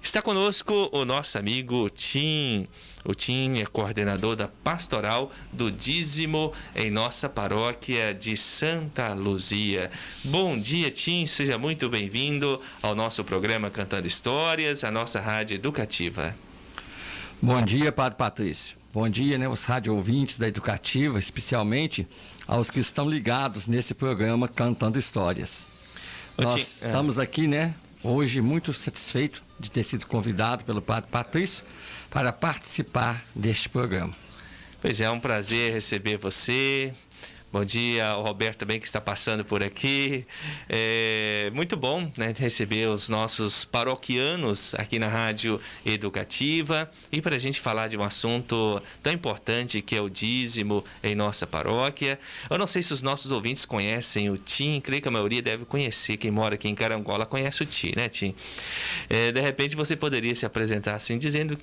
Está conosco o nosso amigo Tim. O Tim é coordenador da pastoral do dízimo em nossa paróquia de Santa Luzia. Bom dia, Tim, seja muito bem-vindo ao nosso programa Cantando Histórias, a nossa rádio educativa. Bom dia, Padre Patrício. Bom dia, os rádio ouvintes da Educativa, especialmente aos que estão ligados nesse programa Cantando Histórias. Nós estamos aqui, hoje muito satisfeito de ter sido convidado pelo Padre Patrício para participar deste programa. Pois é um prazer receber você. Bom dia ao Roberto também, que está passando por aqui. É muito bom, receber os nossos paroquianos aqui na Rádio Educativa e para a gente falar de um assunto tão importante que é o dízimo em nossa paróquia. Eu não sei se os nossos ouvintes conhecem o Tim, creio que a maioria deve conhecer. Quem mora aqui em Carangola conhece o Tim, né, Tim? De repente você poderia se apresentar assim, dizendo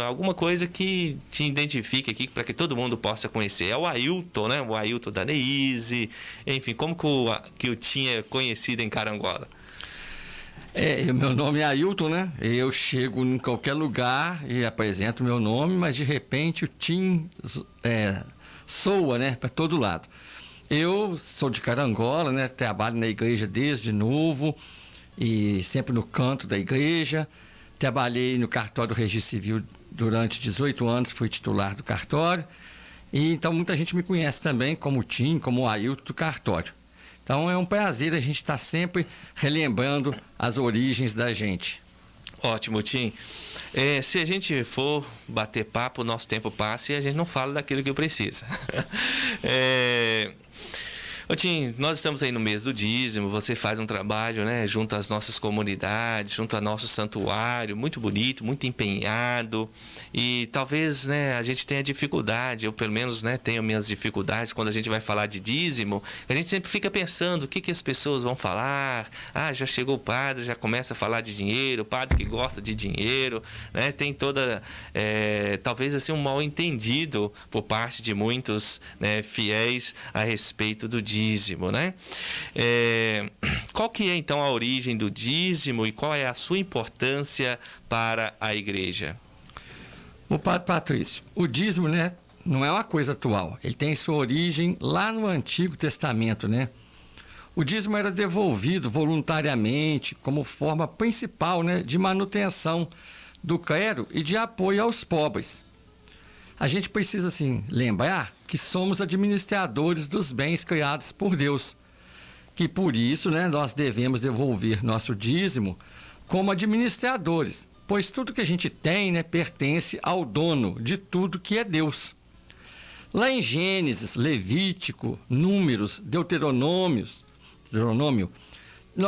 alguma coisa que te identifique aqui para que todo mundo possa conhecer. É o Ailton, o Ailton da Neise, enfim, como que o Tim é conhecido em Carangola? Meu nome é Ailton, Eu chego em qualquer lugar e apresento meu nome, mas de repente o Tim soa, para todo lado. Eu sou de Carangola, trabalho na igreja desde novo e sempre no canto da igreja. Trabalhei no cartório do Registro Civil durante 18 anos, fui titular do cartório. E então muita gente me conhece também como Tim, como o Ailton do cartório. Então é um prazer a gente estar sempre relembrando as origens da gente. Ótimo, Tim. Se a gente for bater papo, o nosso tempo passa e a gente não fala daquilo que precisa. Ô Tim, nós estamos aí no mês do dízimo, você faz um trabalho, junto às nossas comunidades, junto ao nosso santuário, muito bonito, muito empenhado, e talvez, a gente tenha dificuldade, eu pelo menos, tenho minhas dificuldades quando a gente vai falar de dízimo, a gente sempre fica pensando o que as pessoas vão falar. Já chegou o padre, já começa a falar de dinheiro, o padre que gosta de dinheiro, tem toda, talvez assim, um mal entendido por parte de muitos fiéis a respeito do dízimo, Qual que é então a origem do dízimo e qual é a sua importância para a igreja? O Padre Patrício, o dízimo, não é uma coisa atual. Ele tem sua origem lá no Antigo Testamento, O dízimo era devolvido voluntariamente como forma principal, de manutenção do clero e de apoio aos pobres. A gente precisa, lembrar que somos administradores dos bens criados por Deus, que por isso, nós devemos devolver nosso dízimo como administradores, pois tudo que a gente tem, pertence ao dono de tudo que é Deus. Lá em Gênesis, Levítico, Números, Deuteronômio,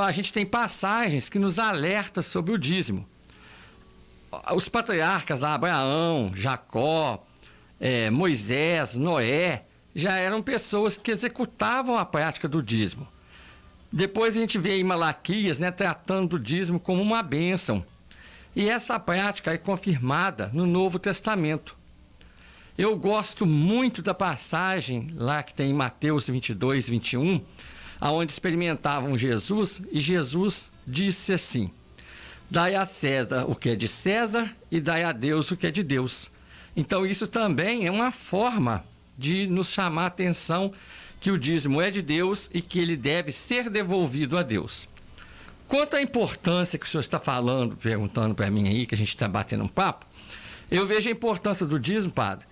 a gente tem passagens que nos alertam sobre o dízimo. Os patriarcas Abraão, Jacó, Moisés, Noé, já eram pessoas que executavam a prática do dízimo. Depois a gente vê em Malaquias, tratando do dízimo como uma bênção. E essa prática é confirmada no Novo Testamento. Eu gosto muito da passagem lá que tem em Mateus 22, 21, onde experimentavam Jesus, e Jesus disse assim: dai a César o que é de César e dai a Deus o que é de Deus. Então isso também é uma forma de nos chamar a atenção que o dízimo é de Deus e que ele deve ser devolvido a Deus. Quanto à importância que o senhor está falando, perguntando para mim aí, que a gente está batendo um papo, eu vejo a importância do dízimo, padre,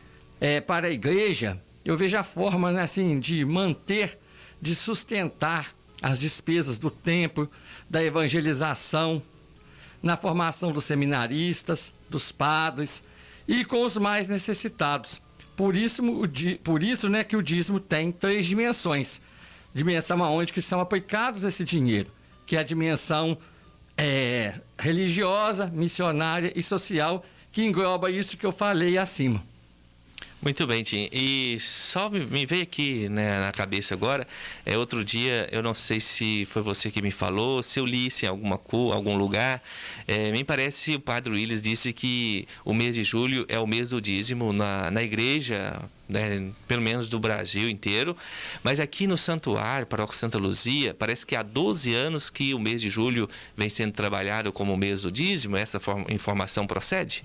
para a igreja. Eu vejo a forma, de manter, de sustentar as despesas do templo, da evangelização, na formação dos seminaristas, dos padres e com os mais necessitados. Por isso que o dízimo tem 3 dimensões. Dimensão onde que são aplicados esse dinheiro, que é a dimensão religiosa, missionária e social, que engloba isso que eu falei acima. Muito bem, Tim. E só me veio aqui na cabeça agora, outro dia, eu não sei se foi você que me falou, se eu li isso em algum lugar, me parece o Padre Willis disse que o mês de julho é o mês do dízimo na igreja, né, pelo menos do Brasil inteiro, mas aqui no Santuário, Paróquia Santa Luzia, parece que há 12 anos que o mês de julho vem sendo trabalhado como o mês do dízimo. Essa informação procede?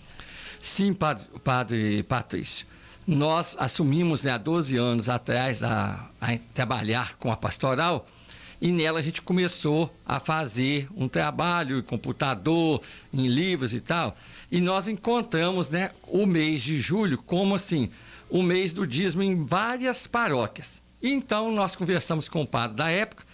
Sim, padre Patrício. Nós assumimos, né, há 12 anos atrás a trabalhar com a pastoral, e nela a gente começou a fazer um trabalho em computador, em livros e tal, e nós encontramos, né, o mês de julho como assim, o mês do dízimo em várias paróquias. E então nós conversamos com o padre da época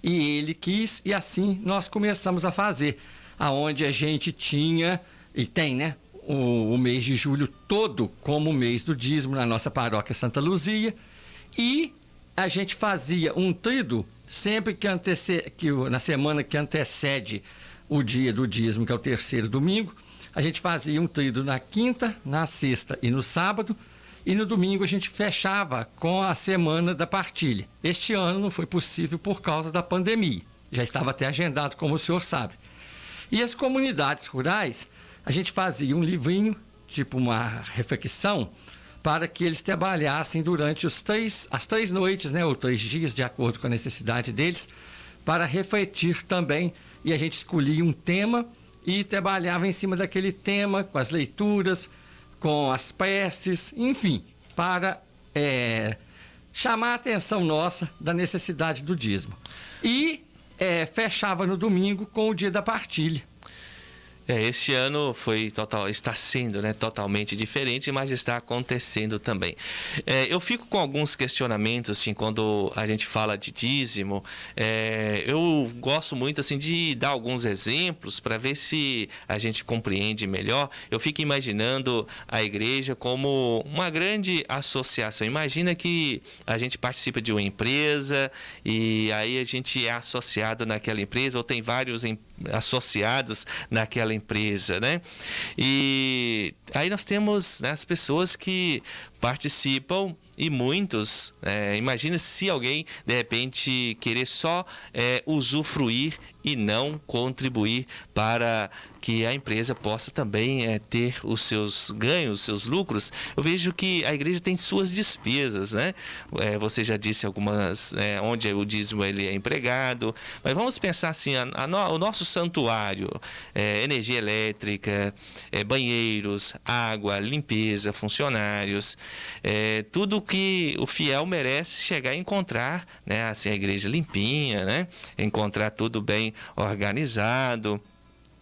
e ele quis, e assim nós começamos a fazer, aonde a gente tinha e tem, né, o mês de julho todo como o mês do dízimo na nossa paróquia Santa Luzia, e a gente fazia um tríduo sempre na semana que antecede o dia do dízimo, que é o terceiro domingo. A gente fazia um tríduo na quinta, na sexta e no sábado, e no domingo a gente fechava com a semana da partilha. Este ano não foi possível por causa da pandemia, já estava até agendado, como o senhor sabe. E as comunidades rurais, a gente fazia um livrinho, tipo uma reflexão, para que eles trabalhassem durante as 3 noites, né, ou 3 dias, de acordo com a necessidade deles, para refletir também. E a gente escolhia um tema e trabalhava em cima daquele tema, com as leituras, com as preces, enfim, para chamar a atenção nossa da necessidade do dízimo. E fechava no domingo com o dia da partilha. Este ano está sendo, né, totalmente diferente, mas está acontecendo também. Eu fico com alguns questionamentos, assim, quando a gente fala de dízimo. Eu gosto muito, assim, de dar alguns exemplos para ver se a gente compreende melhor. Eu fico imaginando a igreja como uma grande associação. Imagina que a gente participa de uma empresa e aí a gente é associado naquela empresa, ou tem vários associados naquela empresa, né? E aí nós temos, né, as pessoas que participam, e muitos, imagina se alguém de repente querer só usufruir e não contribuir para que a empresa possa também ter os seus ganhos, os seus lucros. Eu vejo que a igreja tem suas despesas, né? Você já disse algumas, onde o dízimo ele é empregado, mas vamos pensar assim, o nosso santuário, energia elétrica, banheiros, água, limpeza, funcionários, tudo que o fiel merece chegar a encontrar, né? Assim, a igreja limpinha, né? Encontrar tudo bem organizado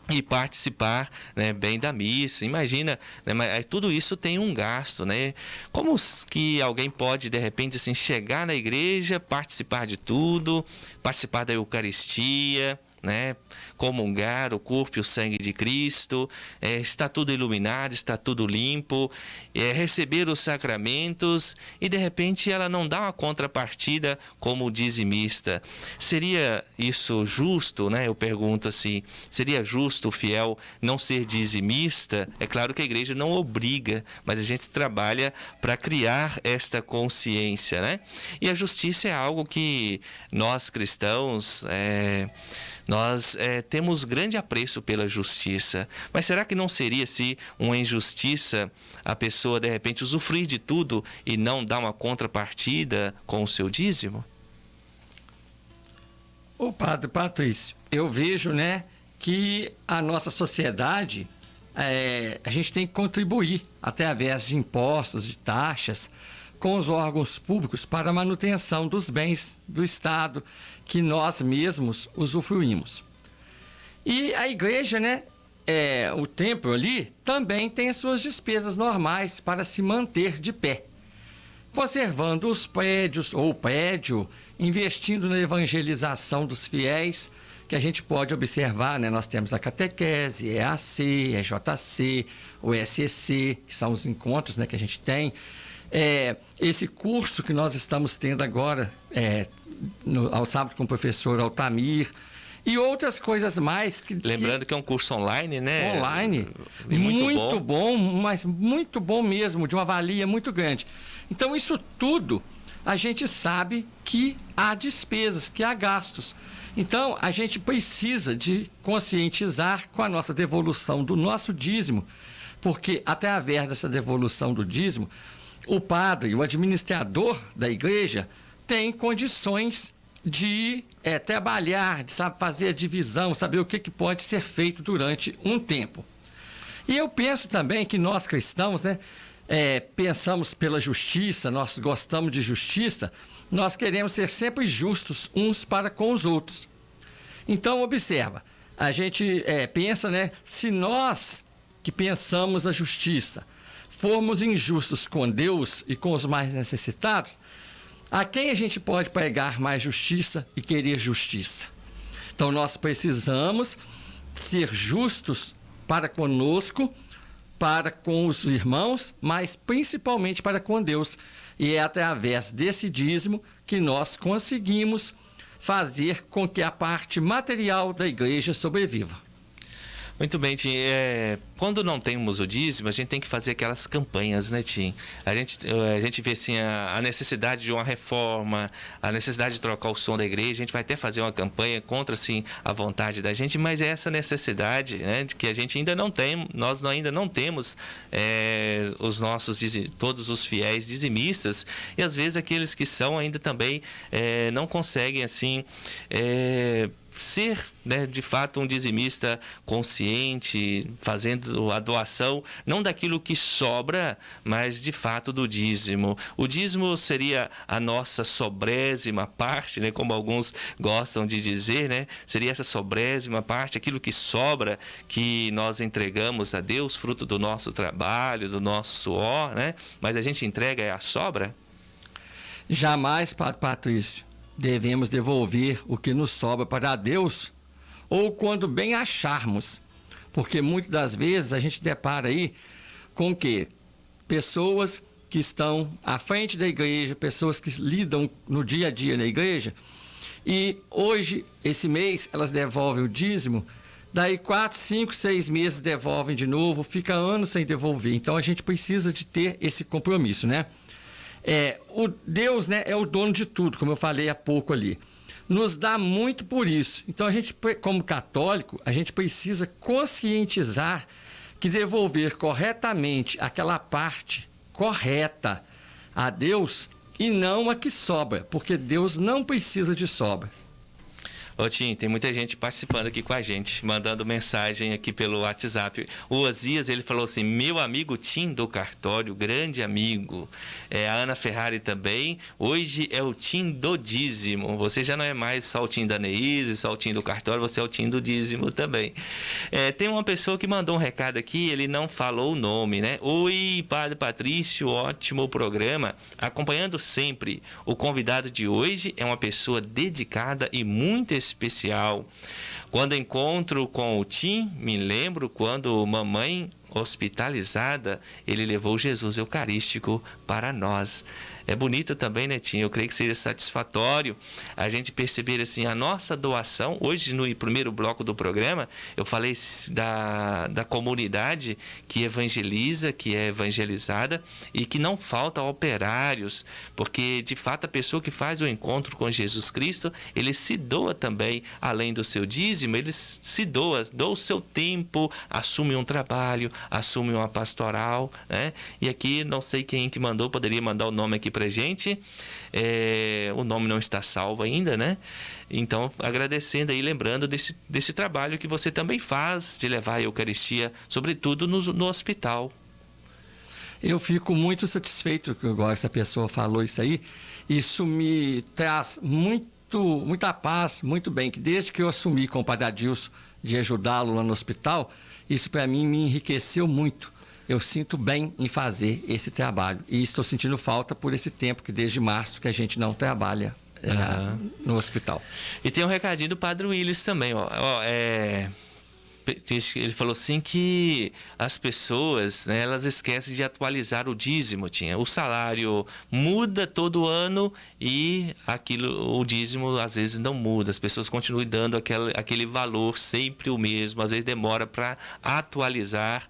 e participar, né, bem da missa. Imagina, né, mas tudo isso tem um gasto, né? Como que alguém pode, de repente, assim, chegar na igreja, participar de tudo, participar da Eucaristia, né, comungar o corpo e o sangue de Cristo, está tudo iluminado, está tudo limpo, receber os sacramentos, e de repente ela não dá uma contrapartida como dizimista? Seria isso justo, né? Eu pergunto assim, seria justo o fiel não ser dizimista? É claro que a igreja não obriga, mas a gente trabalha para criar esta consciência, né? E a justiça é algo que nós cristãos nós temos grande apreço pela justiça. Mas será que não seria, se uma injustiça, a pessoa de repente usufruir de tudo e não dar uma contrapartida com o seu dízimo? Ô Padre Patrício, eu vejo, né, que a nossa sociedade, a gente tem que contribuir através de impostos, de taxas, com os órgãos públicos para a manutenção dos bens do Estado que nós mesmos usufruímos. E a igreja, né, o templo ali, também tem as suas despesas normais para se manter de pé, conservando os prédios ou o prédio, investindo na evangelização dos fiéis, que a gente pode observar, né? Nós temos a catequese, EAC, EJC, o ECC, que são os encontros, né, que a gente tem. Esse curso que nós estamos tendo agora, ao sábado, com o professor Altamir, e outras coisas mais. Lembrando que é um curso online, né? Online. Muito bom, mas muito bom mesmo, de uma valia muito grande. Então, isso tudo, a gente sabe que há despesas, que há gastos. Então, a gente precisa de conscientizar com a nossa devolução do nosso dízimo, porque através dessa devolução do dízimo, o padre, o administrador da igreja, tem condições de trabalhar, de sabe, fazer a divisão, saber o que pode ser feito durante um tempo. E eu penso também que nós cristãos, né, pensamos pela justiça, nós gostamos de justiça, nós queremos ser sempre justos uns para com os outros. Então, observa, a gente pensa, né, se nós que pensamos a justiça formos injustos com Deus e com os mais necessitados, a quem a gente pode pregar mais justiça e querer justiça? Então, nós precisamos ser justos para conosco, para com os irmãos, mas principalmente para com Deus. E é através desse dízimo que nós conseguimos fazer com que a parte material da igreja sobreviva. Muito bem, Tim. Quando não temos o dízimo, a gente tem que fazer aquelas campanhas, né, Tim? A gente vê assim, a necessidade de uma reforma, a necessidade de trocar o som da igreja. A gente vai até fazer uma campanha contra assim, a vontade da gente, mas é essa necessidade, né, de que a gente ainda não tem, nós ainda não temos os nossos, todos os fiéis dizimistas, e às vezes aqueles que são ainda também não conseguem assim ser, né, de fato um dizimista consciente, fazendo a doação não daquilo que sobra, mas de fato do dízimo. O dízimo seria a nossa sobrésima parte, né, como alguns gostam de dizer, né, seria essa sobrésima parte, aquilo que sobra, que nós entregamos a Deus, fruto do nosso trabalho, do nosso suor, né, mas a gente entrega a sobra? Jamais, Padre Patrício, devemos devolver o que nos sobra para Deus, ou quando bem acharmos, porque muitas das vezes a gente depara aí com que pessoas que estão à frente da igreja, pessoas que lidam no dia a dia na igreja, e hoje, esse mês, elas devolvem o dízimo, daí 4, 5, 6 meses devolvem de novo, fica anos sem devolver. Então a gente precisa de ter esse compromisso, né? O Deus, né, é o dono de tudo, como eu falei há pouco ali. Nos dá muito por isso. Então, a gente, como católico, a gente precisa conscientizar que devolver corretamente aquela parte correta a Deus e não a que sobra, porque Deus não precisa de sobras. Ô Tim, tem muita gente participando aqui com a gente, mandando mensagem aqui pelo WhatsApp. O Osias, ele falou assim, meu amigo Tim do cartório, grande amigo. A Ana Ferrari também, hoje é o Tim do dízimo. Você já não é mais só o Tim da Neise, só o Tim do cartório, você é o Tim do dízimo também. Tem uma pessoa que mandou um recado aqui, ele não falou o nome, né? Oi, Padre Patrício, ótimo programa. Acompanhando sempre. O convidado de hoje é uma pessoa dedicada e muito especial. Quando encontro com o Tim, me lembro quando mamãe hospitalizada, ele levou Jesus Eucarístico para nós. É bonito também, né, Tim? Eu creio que seja satisfatório a gente perceber assim a nossa doação. Hoje, no primeiro bloco do programa, eu falei da comunidade que evangeliza, que é evangelizada e que não falta operários, porque de fato a pessoa que faz o encontro com Jesus Cristo, ele se doa também, além do seu dízimo, ele se doa o seu tempo, assume um trabalho, assume uma pastoral, né? E aqui, não sei quem que mandou, poderia mandar o nome aqui pra gente, o nome não está salvo ainda, né? Então, agradecendo aí, lembrando desse trabalho que você também faz, de levar a Eucaristia, sobretudo no hospital. Eu fico muito satisfeito que agora essa pessoa falou isso aí. Isso me traz muita paz, muito bem, que desde que eu assumi com o Padre Adilson de ajudá-lo lá no hospital, isso para mim me enriqueceu muito. Eu sinto bem em fazer esse trabalho. E estou sentindo falta por esse tempo, que desde março que a gente não trabalha no hospital. E tem um recadinho do Padre Willis também. Ele falou assim que as pessoas, né, elas esquecem de atualizar o dízimo. O salário muda todo ano e o dízimo às vezes não muda. As pessoas continuam dando aquele valor sempre o mesmo. Às vezes demora para atualizar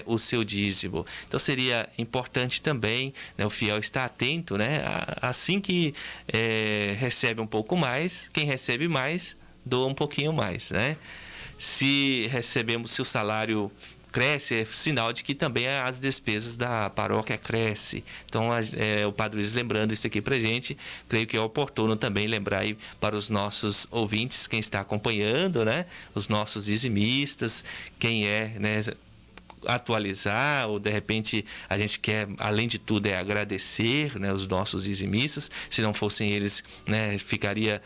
o seu dízimo. Então seria importante também, né, o fiel estar atento, né, assim que recebe um pouco mais, quem recebe mais doa um pouquinho mais, né? Se o salário cresce, é sinal de que também as despesas da paróquia crescem. Então, o Padre Luiz lembrando isso aqui para a gente, creio que é oportuno também lembrar aí para os nossos ouvintes, quem está acompanhando, né? Os nossos dizimistas, quem é, né? Atualizar, ou de repente a gente quer, além de tudo, agradecer, né, os nossos dizimistas. Se não fossem eles, né, ficaria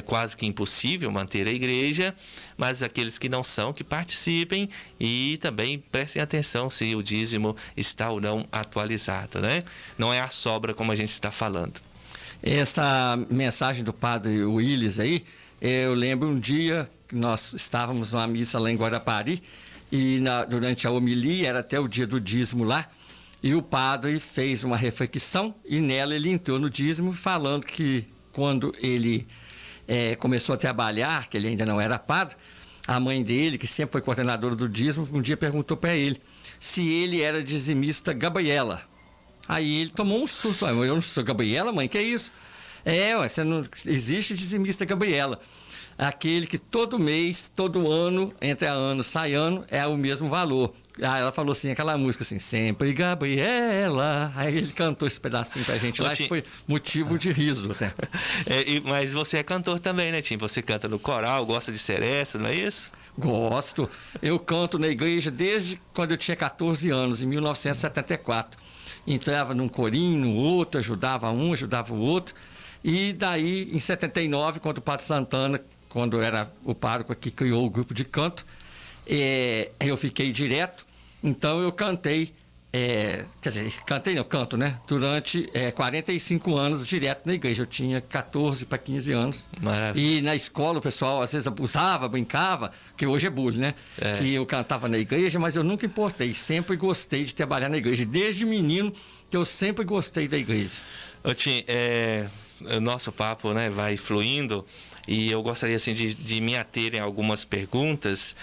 quase que impossível manter a igreja, mas aqueles que não são, que participem e também prestem atenção se o dízimo está ou não atualizado, né? Não é a sobra como a gente está falando. Essa mensagem do Padre Willis aí, eu lembro um dia que nós estávamos numa missa lá em Guarapari, e durante a homilia, era até o dia do dízimo lá, e o padre fez uma reflexão, e nela ele entrou no dízimo, falando que quando ele começou a trabalhar, que ele ainda não era padre, a mãe dele, que sempre foi coordenadora do dízimo, um dia perguntou para ele se ele era dizimista Gabriela. Aí ele tomou um susto: eu não sou Gabriela, mãe, que é isso? Você não existe dizimista Gabriela. Aquele que todo mês, todo ano, entra ano, sai ano, é o mesmo valor. Aí ela falou assim, aquela música assim, sempre Gabriela. Aí ele cantou esse pedacinho pra gente lá, que foi motivo de riso até. Mas você é cantor também, né, Tim? Você canta no coral, gosta de seresta, não é isso? Gosto. Eu canto na igreja desde quando eu tinha 14 anos, em 1974. Entrava num corinho, no outro, ajudava um, ajudava o outro. E daí, em 79, quando o Padre Santana, quando era o pároco que criou o grupo de canto, eu fiquei direto. Então eu cantei, canto, né? Durante 45 anos direto na igreja. Eu tinha 14 para 15 anos. Maravilha. E na escola o pessoal às vezes abusava, brincava, que hoje é bullying, né? Que eu cantava na igreja, mas eu nunca importei. Sempre gostei de trabalhar na igreja. Desde menino que eu sempre gostei da igreja. Tim, o nosso papo, né, vai fluindo. E eu gostaria assim, de me ater em algumas perguntas.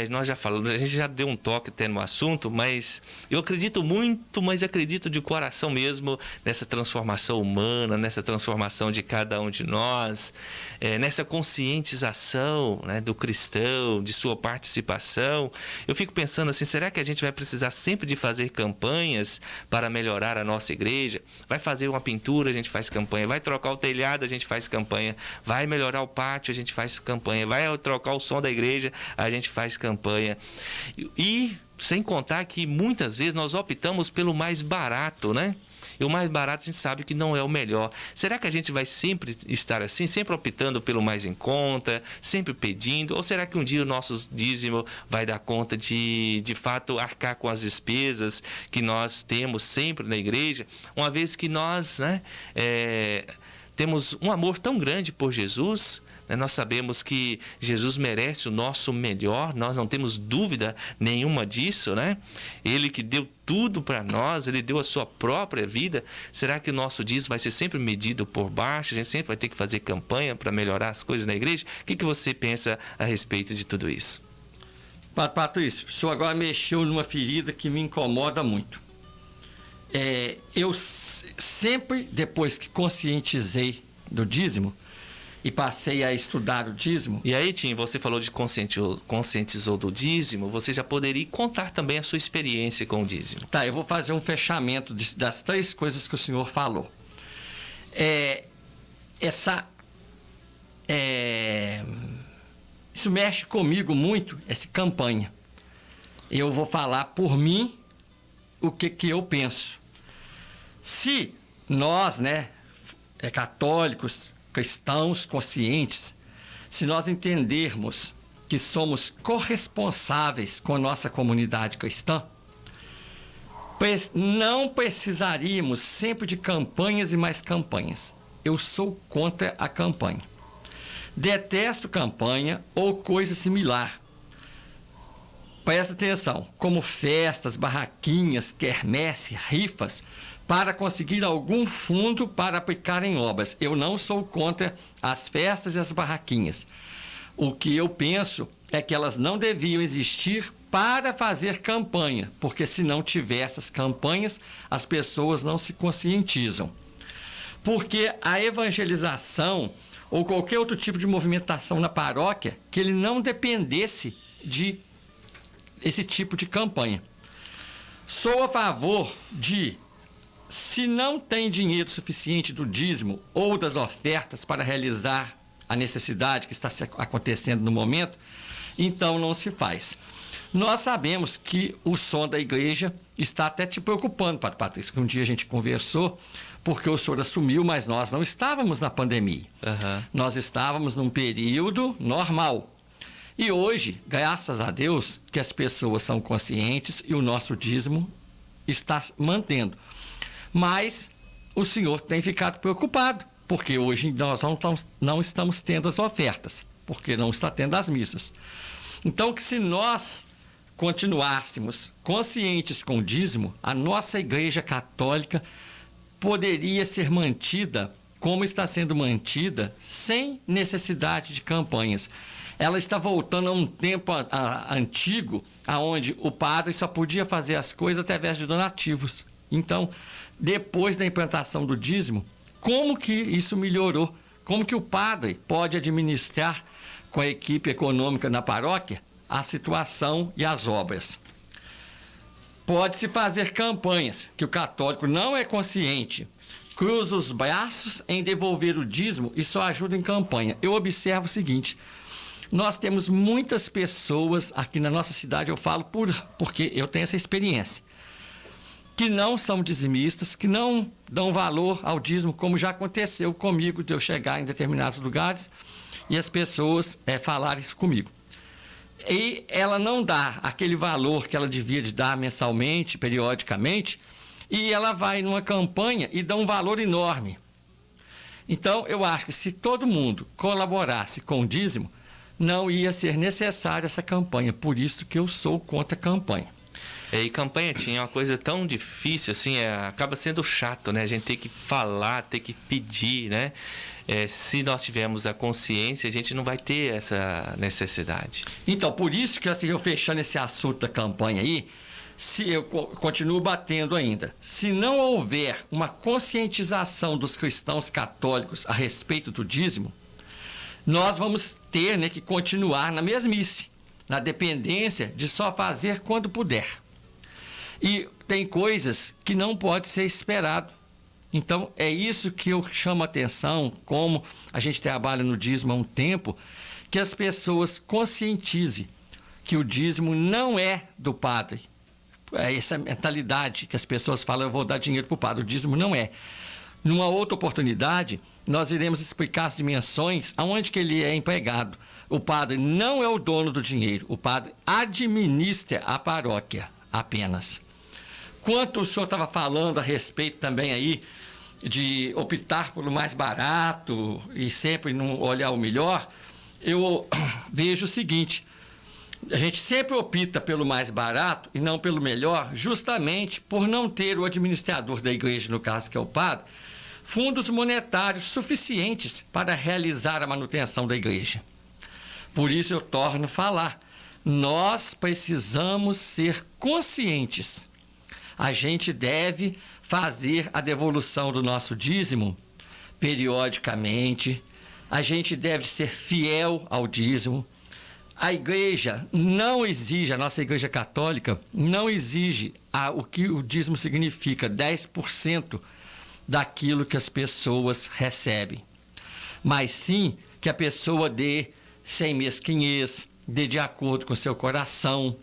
Nós já falamos, a gente já deu um toque até no assunto, mas eu acredito muito, mas acredito de coração mesmo nessa transformação humana, nessa transformação de cada um de nós, nessa conscientização, né, do cristão, de sua participação. Eu fico pensando assim, será que a gente vai precisar sempre de fazer campanhas para melhorar a nossa igreja? Vai fazer uma pintura, a gente faz campanha. Vai trocar o telhado, a gente faz campanha. Vai melhorar o pátio, a gente faz campanha. Vai trocar o som da igreja, a gente faz campanha. E sem contar que muitas vezes nós optamos pelo mais barato, né? E o mais barato a gente sabe que não é o melhor. Será que a gente vai sempre estar assim, sempre optando pelo mais em conta, sempre pedindo? Ou será que um dia o nosso dízimo vai dar conta de fato, arcar com as despesas que nós temos sempre na igreja, uma vez que nós, né, temos um amor tão grande por Jesus, né? Nós sabemos que Jesus merece o nosso melhor, nós não temos dúvida nenhuma disso, né? Ele que deu tudo para nós, ele deu a sua própria vida. Será que o nosso dízimo vai ser sempre medido por baixo? A gente sempre vai ter que fazer campanha para melhorar as coisas na igreja? O que você pensa a respeito de tudo isso? Padre Patrício, o senhor agora mexeu numa ferida que me incomoda muito. Eu sempre, depois que conscientizei do dízimo e passei a estudar o dízimo... E aí, Tim, você falou de conscientizou do dízimo, você já poderia contar também a sua experiência com o dízimo. Tá, eu vou fazer um fechamento das 3 coisas que o senhor falou. Isso mexe comigo muito, essa campanha. Eu vou falar por mim o que eu penso. Se nós, né, católicos, cristãos conscientes, se nós entendermos que somos corresponsáveis com a nossa comunidade cristã, não precisaríamos sempre de campanhas e mais campanhas. Eu sou contra a campanha. Detesto campanha ou coisa similar. Presta atenção, como festas, barraquinhas, quermesse, rifas, para conseguir algum fundo para aplicar em obras. Eu não sou contra as festas e as barraquinhas. O que eu penso é que elas não deviam existir para fazer campanha, porque se não tiver essas campanhas, as pessoas não se conscientizam. Porque a evangelização ou qualquer outro tipo de movimentação na paróquia, que ele não dependesse de esse tipo de campanha. Sou a favor de, se não tem dinheiro suficiente do dízimo ou das ofertas para realizar a necessidade que está acontecendo no momento, então não se faz. Nós sabemos que o som da igreja está até te preocupando, Padre Patrício, que um dia a gente conversou, porque o senhor assumiu, mas nós não estávamos na pandemia. Nós estávamos num período normal. E hoje, graças a Deus, que as pessoas são conscientes e o nosso dízimo está mantendo. Mas o senhor tem ficado preocupado, porque hoje nós não estamos tendo as ofertas, porque não está tendo as missas. Então, que se nós continuássemos conscientes com o dízimo, a nossa Igreja Católica poderia ser mantida como está sendo mantida, sem necessidade de campanhas. Ela está voltando a um tempo antigo, onde o padre só podia fazer as coisas através de donativos. Então, depois da implantação do dízimo, como que isso melhorou? Como que o padre pode administrar com a equipe econômica na paróquia a situação e as obras? Pode-se fazer campanhas que o católico não é consciente, cruza os braços em devolver o dízimo e só ajuda em campanha. Eu observo o seguinte: nós temos muitas pessoas aqui na nossa cidade, eu falo porque eu tenho essa experiência, que não são dizimistas, que não dão valor ao dízimo, como já aconteceu comigo, de eu chegar em determinados lugares e as pessoas falarem isso comigo. E ela não dá aquele valor que ela devia de dar mensalmente, periodicamente, e ela vai numa campanha e dá um valor enorme. Então, eu acho que se todo mundo colaborasse com o dízimo, não ia ser necessária essa campanha. Por isso que eu sou contra a campanha. E campanha tinha uma coisa tão difícil, assim, acaba sendo chato, né? A gente tem que falar, tem que pedir, né? Se nós tivermos a consciência, a gente não vai ter essa necessidade. Então, por isso que assim, eu fechando esse assunto da campanha aí, se eu continuo batendo ainda, se não houver uma conscientização dos cristãos católicos a respeito do dízimo, nós vamos ter, né, que continuar na mesmice, na dependência de só fazer quando puder. E tem coisas que não pode ser esperado. Então, é isso que eu chamo a atenção, como a gente trabalha no dízimo há um tempo, que as pessoas conscientizem que o dízimo não é do padre. É essa mentalidade que as pessoas falam, eu vou dar dinheiro para o padre. O dízimo não é. Numa outra oportunidade, nós iremos explicar as dimensões aonde que ele é empregado. O padre não é o dono do dinheiro, o padre administra a paróquia apenas. Quanto o senhor estava falando a respeito também aí de optar pelo mais barato e sempre não olhar o melhor, eu vejo o seguinte: a gente sempre opta pelo mais barato e não pelo melhor, justamente por não ter o administrador da igreja, no caso que é o padre, fundos monetários suficientes para realizar a manutenção da igreja. Por isso eu torno a falar, nós precisamos ser conscientes. A gente deve fazer a devolução do nosso dízimo periodicamente, a gente deve ser fiel ao dízimo. A igreja não exige, a nossa igreja católica não exige o que o dízimo significa, 10% daquilo que as pessoas recebem. Mas sim que a pessoa dê sem mesquinhez, dê de acordo com seu coração,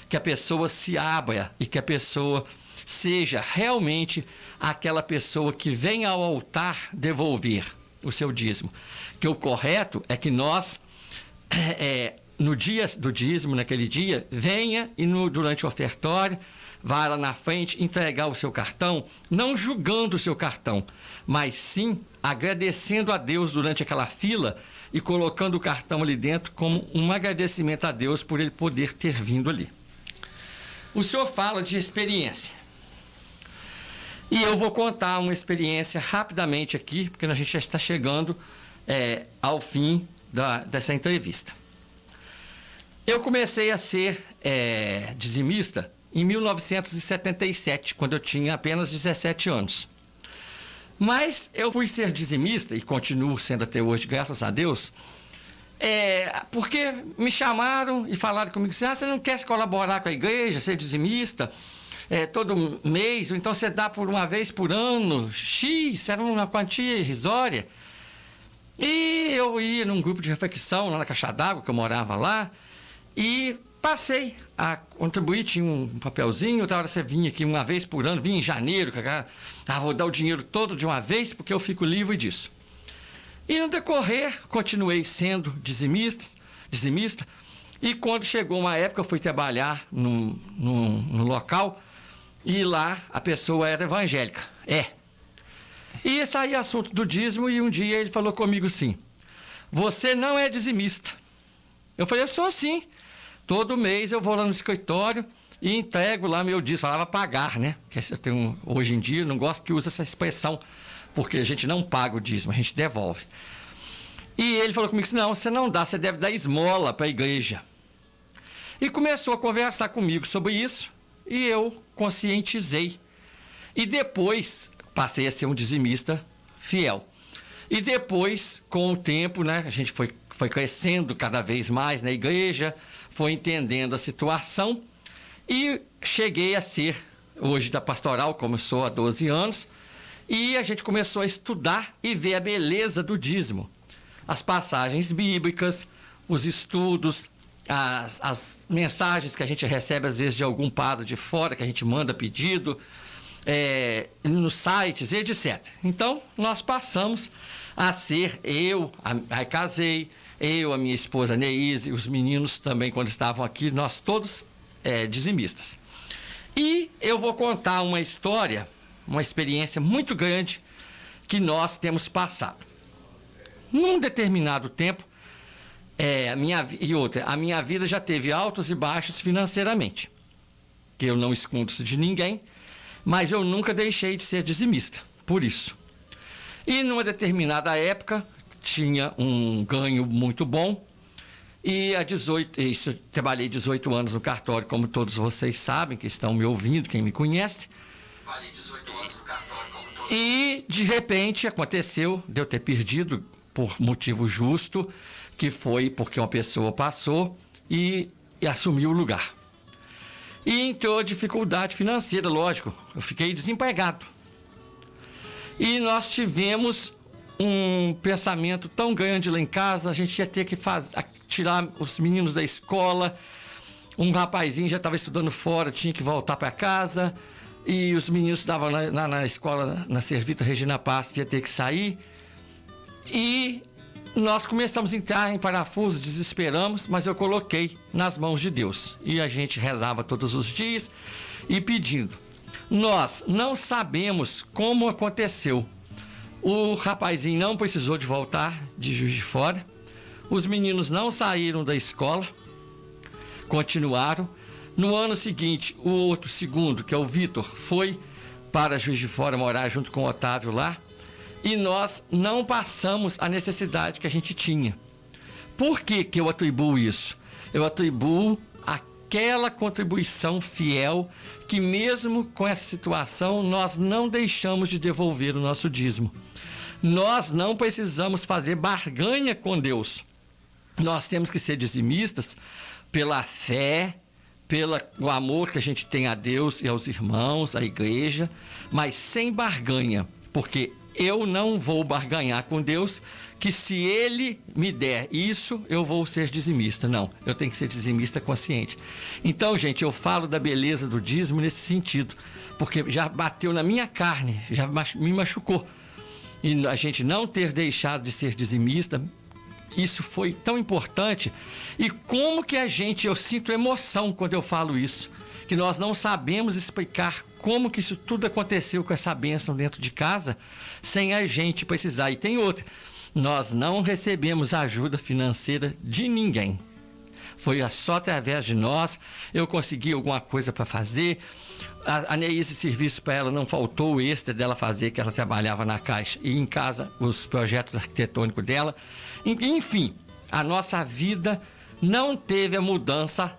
que a pessoa se abra e que a pessoa seja realmente aquela pessoa que vem ao altar devolver o seu dízimo. Que o correto é que nós, no dia do dízimo, naquele dia, venha e durante o ofertório, vá lá na frente entregar o seu cartão, não julgando o seu cartão, mas sim agradecendo a Deus durante aquela fila e colocando o cartão ali dentro como um agradecimento a Deus por ele poder ter vindo ali. O senhor fala de experiência. E eu vou contar uma experiência rapidamente aqui, porque a gente já está chegando ao fim dessa entrevista. Eu comecei a ser dizimista em 1977, quando eu tinha apenas 17 anos. Mas eu fui ser dizimista, e continuo sendo até hoje, graças a Deus, Porque me chamaram e falaram comigo assim, você não quer colaborar com a igreja, ser dizimista, todo mês, ou então você dá por uma vez por ano, X, era uma quantia irrisória. E eu ia num grupo de reflexão lá na Caixa d'Água, que eu morava lá, e passei a contribuir, tinha um papelzinho, outra hora você vinha aqui uma vez por ano, vinha em janeiro, vou dar o dinheiro todo de uma vez, porque eu fico livre disso. E no decorrer, continuei sendo dizimista, e quando chegou uma época, eu fui trabalhar num local, e lá a pessoa era evangélica. E saiu assunto do dízimo, e um dia ele falou comigo assim, você não é dizimista. Eu falei, eu sou sim. Todo mês eu vou lá no escritório e entrego lá meu dízimo. Falava pagar, né? Porque hoje em dia, não gosto que use essa expressão, porque a gente não paga o dízimo, a gente devolve. E ele falou comigo assim, não, você não dá, você deve dar esmola para a igreja. E começou a conversar comigo sobre isso, e eu conscientizei. E depois passei a ser um dizimista fiel. E depois, com o tempo, né, a gente foi crescendo cada vez mais na igreja, foi entendendo a situação e cheguei a ser, hoje da pastoral, como eu sou há 12 anos, e a gente começou a estudar e ver a beleza do dízimo. As passagens bíblicas, os estudos, as mensagens que a gente recebe às vezes de algum padre de fora, que a gente manda pedido, nos sites, etc. Então, nós passamos a ser, aí casei, a minha esposa Neise, os meninos também, quando estavam aqui, nós todos dizimistas. E eu vou contar uma história, uma experiência muito grande que nós temos passado. Num determinado tempo, a minha vida já teve altos e baixos financeiramente, que eu não escondo isso de ninguém, mas eu nunca deixei de ser dizimista, por isso. E numa determinada época, tinha um ganho muito bom, e trabalhei 18 anos no cartório, como todos vocês sabem, que estão me ouvindo, quem me conhece. Trabalhei 18 anos no cartório, como todos. E, de repente, aconteceu de eu ter perdido por motivo justo, que foi porque uma pessoa passou e assumiu o lugar. E entrou dificuldade financeira, lógico, eu fiquei desempregado. E nós tivemos um pensamento tão grande lá em casa, a gente ia ter que tirar os meninos da escola, um rapazinho já estava estudando fora, tinha que voltar para casa, e os meninos estavam na escola, na Servita Regina Paz, ia ter que sair, e nós começamos a entrar em parafuso, desesperamos, mas eu coloquei nas mãos de Deus. E a gente rezava todos os dias e pedindo. Nós não sabemos como aconteceu. O rapazinho não precisou de voltar de Juiz de Fora. Os meninos não saíram da escola, continuaram. No ano seguinte, o outro segundo, que é o Vitor, foi para Juiz de Fora morar junto com o Otávio lá. E nós não passamos a necessidade que a gente tinha. Por que eu atribuo isso? Eu atribuo aquela contribuição fiel que mesmo com essa situação nós não deixamos de devolver o nosso dízimo. Nós não precisamos fazer barganha com Deus. Nós temos que ser dizimistas pela fé, pelo amor que a gente tem a Deus e aos irmãos, à igreja, mas sem barganha, porque eu não vou barganhar com Deus que se Ele me der isso, eu vou ser dizimista. Não, eu tenho que ser dizimista consciente. Então, gente, eu falo da beleza do dízimo nesse sentido, porque já bateu na minha carne, já me machucou. E a gente não ter deixado de ser dizimista, isso foi tão importante. E como que eu sinto emoção quando eu falo isso, que nós não sabemos explicar como que isso tudo aconteceu com essa bênção dentro de casa, sem a gente precisar. E tem outra, nós não recebemos ajuda financeira de ninguém. Foi só através de nós, eu consegui alguma coisa para fazer. A Neise, serviço para ela, não faltou o extra dela fazer, que ela trabalhava na Caixa, e em casa os projetos arquitetônicos dela. Enfim, a nossa vida não teve a mudança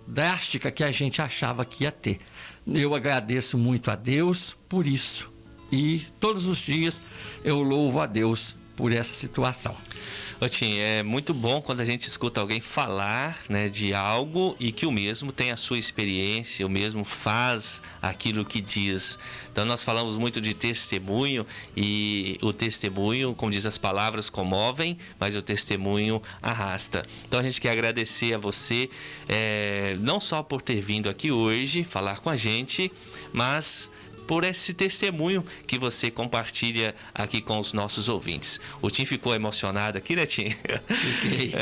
drástica que a gente achava que ia ter. Eu agradeço muito a Deus por isso. E todos os dias eu louvo a Deus por essa situação. Ô Tim, é muito bom quando a gente escuta alguém falar, né, de algo e que o mesmo tem a sua experiência, o mesmo faz aquilo que diz. Então nós falamos muito de testemunho e o testemunho, como diz as palavras, comovem, mas o testemunho arrasta. Então a gente quer agradecer a você, não só por ter vindo aqui hoje falar com a gente, mas por esse testemunho que você compartilha aqui com os nossos ouvintes. O Tim ficou emocionado aqui, né, Tim? Fiquei.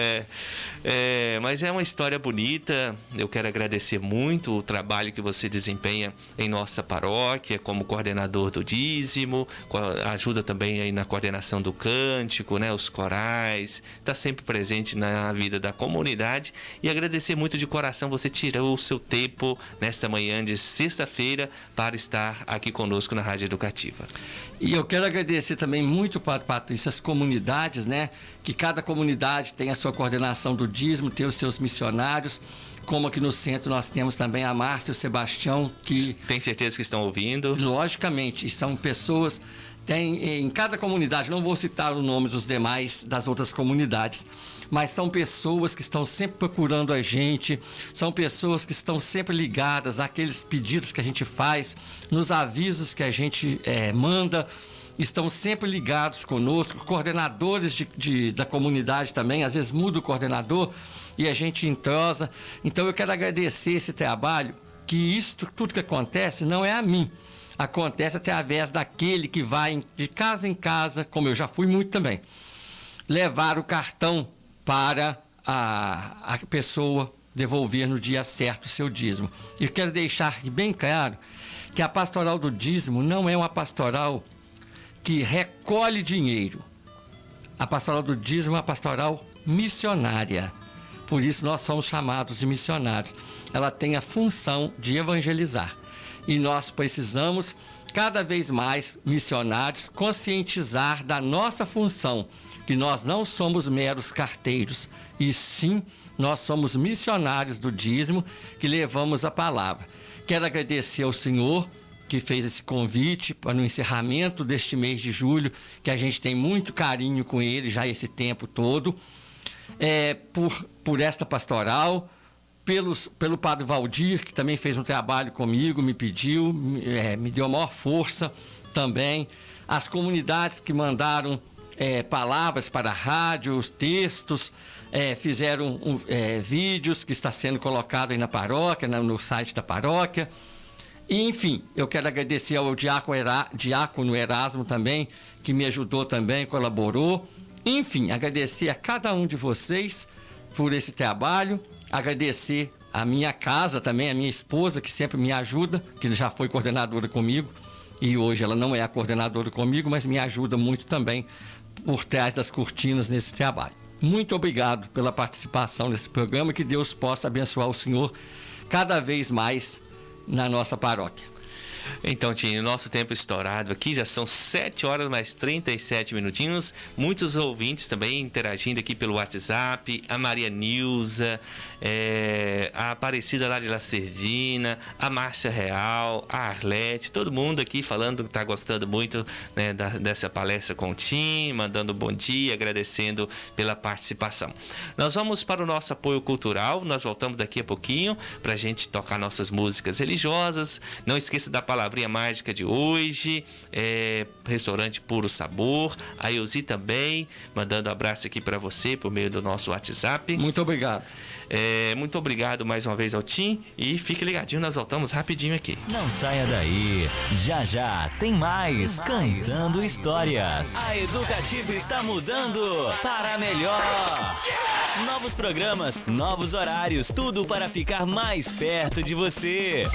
Mas é uma história bonita. Eu quero agradecer muito o trabalho que você desempenha em nossa paróquia, como coordenador do dízimo, ajuda também aí na coordenação do cântico, né, os corais, está sempre presente na vida da comunidade. E agradecer muito de coração, você tirou o seu tempo nesta manhã de sexta-feira para estar aqui conosco na Rádio Educativa. E eu quero agradecer também muito, Padre Patrício, as comunidades, né? Que cada comunidade tem a sua coordenação do dízimo, tem os seus missionários, como aqui no centro nós temos também a Márcia e o Sebastião, que... Tem certeza que estão ouvindo? Logicamente, são pessoas... Tem em cada comunidade, não vou citar o nome dos demais, das outras comunidades, mas são pessoas que estão sempre procurando a gente, são pessoas que estão sempre ligadas àqueles pedidos que a gente faz, nos avisos que a gente manda, estão sempre ligados conosco, coordenadores da comunidade também, às vezes muda o coordenador e a gente entrosa. Então eu quero agradecer esse trabalho, que isso, tudo que acontece não é a mim, acontece através daquele que vai de casa em casa, como eu já fui muito também, levar o cartão para a pessoa devolver no dia certo o seu dízimo. E eu quero deixar bem claro que a pastoral do dízimo não é uma pastoral que recolhe dinheiro. A pastoral do dízimo é uma pastoral missionária. Por isso nós somos chamados de missionários. Ela tem a função de evangelizar. E nós precisamos, cada vez mais, missionários, conscientizar da nossa função, que nós não somos meros carteiros, e sim, nós somos missionários do dízimo, que levamos a palavra. Quero agradecer ao senhor que fez esse convite para no encerramento deste mês de julho, que a gente tem muito carinho com ele já esse tempo todo, por esta pastoral, pelo Padre Valdir, que também fez um trabalho comigo, me pediu, me deu a maior força também. As comunidades que mandaram palavras para a rádio, os textos, fizeram vídeos que está sendo colocado aí na paróquia, no site da paróquia. E, enfim, eu quero agradecer ao diácono Erasmo também, que me ajudou também, colaborou. Enfim, agradecer a cada um de vocês por esse trabalho, agradecer a minha casa também, a minha esposa, que sempre me ajuda, que já foi coordenadora comigo, e hoje ela não é a coordenadora comigo, mas me ajuda muito também por trás das cortinas nesse trabalho. Muito obrigado pela participação nesse programa, que Deus possa abençoar o senhor cada vez mais na nossa paróquia. Então, Tim, nosso tempo estourado aqui, já são 7 horas mais 37 minutinhos. Muitos ouvintes também interagindo aqui pelo WhatsApp. A Maria Nilza, a Aparecida lá de Lacerdina, a Márcia Real, a Arlete, todo mundo aqui falando que está gostando muito, né, dessa palestra com o Tim, mandando bom dia, agradecendo pela participação. Nós vamos para o nosso apoio cultural, nós voltamos daqui a pouquinho para a gente tocar nossas músicas religiosas. Não esqueça da palavrinha mágica de hoje, restaurante Puro Sabor. A Elzi também mandando abraço aqui para você por meio do nosso WhatsApp. Muito obrigado. Muito obrigado mais uma vez ao Tim, e fique ligadinho, nós voltamos rapidinho aqui. Não saia daí, já já tem mais Cantando Histórias. A Educativa está mudando para melhor. Novos programas, novos horários, tudo para ficar mais perto de você.